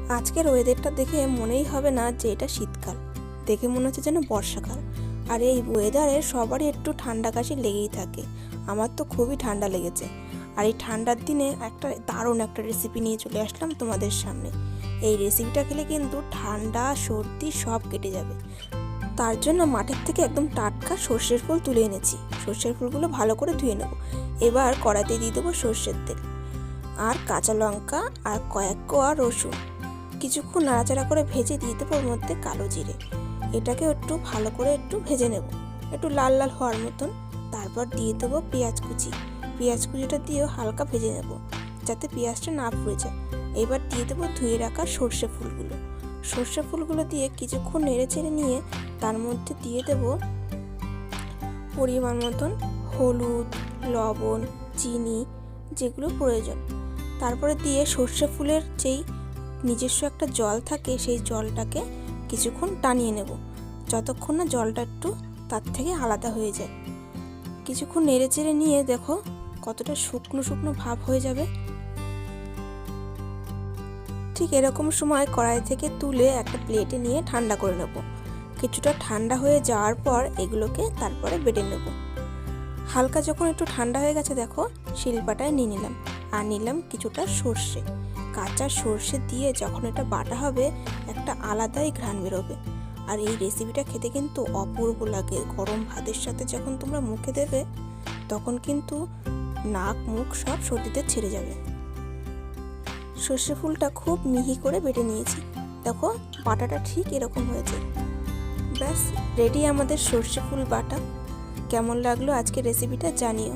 আজকের ওয়েদারটা দেখে মনেই হবে না যে এটা শীতকাল, দেখে মনে হচ্ছে যেন বর্ষাকাল। আর এই ওয়েদারে সবারই একটু ঠান্ডা কাশি লেগেই থাকে। আমার তো খুবই ঠান্ডা লেগেছে। আর এই ঠান্ডার দিনে দারুণ একটা রেসিপি নিয়ে চলে আসলাম তোমাদের সামনে। এই রেসিপিটা খেলে কিন্তু ঠান্ডা সর্দি সব কেটে যাবে। তার জন্য মাঠের থেকে একদম টাটকা সর্ষের ফুল তুলে এনেছি। সর্ষের ফুলগুলো ভালো করে ধুয়ে নেব। এবার কড়াইতে দিয়ে দেবো সর্ষের তেল আর কাঁচা লঙ্কা আর কয়েক কোয়া রসুন। কিছুক্ষণ নাড়াচাড়া করে ভেজে দিয়ে দেবো ওর মধ্যে কালো জিরে। এটাকে একটু ভালো করে ভেজে নেব, একটু লাল লাল হওয়ার মতন। তারপর দিয়ে দেবো পেঁয়াজ কুচি। পেঁয়াজ কুচিটা দিয়েও হালকা ভেজে নেব যাতে পেঁয়াজটা না পুড়ে যায়। এবার দিয়ে দেবো ধুয়ে রাখা সর্ষে ফুলগুলো। সর্ষে ফুলগুলো দিয়ে কিছুক্ষণ নেড়ে চেড়ে নিয়ে তার মধ্যে দিয়ে দেব পরিমাণ মতন হলুদ, লবণ, চিনি, যেগুলো প্রয়োজন। তারপরে দিয়ে সর্ষে ফুলের যেই নিজস্ব একটা জল থাকে সেই জলটাকে কিছুক্ষণ টানিয়ে নেব, যতক্ষণ না জলটা একটু তার থেকে আলাদা হয়ে যায়। কিছুক্ষণ নেড়ে চেড়ে নিয়ে দেখো কতটা শুকনো শুকনো ভাব হয়ে যাবে। ঠিক এরকম সময় কড়াই থেকে তুলে একটা প্লেটে নিয়ে ঠান্ডা করে নেব। কিছুটা ঠান্ডা হয়ে যাওয়ার পর এগুলোকে তারপরে বেটে নেব। হালকা যখন একটু ঠান্ডা হয়ে গেছে দেখো শিলপাটায় নিয়ে নিলাম। আর নিলাম কিছুটা সর্ষে। কাঁচা সর্ষে দিয়ে যখন এটা বাটা হবে একটা আলাদাই ঘ্রাণ বেরোবে। আর এই রেসিপিটা খেতে কিন্তু অপূর্ব লাগে। গরম ভাতের সাথে যখন তোমরা মুখে দেবে তখন কিন্তু নাক মুখ সব সর্দিতে ছেড়ে যাবে। সর্ষে ফুলটা খুব মিহি করে বেটে নিয়েছি। দেখো বাটাটা ঠিক এরকম হয়েছে। ব্যাস রেডি আমাদের সর্ষে ফুল বাটা। কেমন লাগলো আজকের রেসিপিটা জানিও।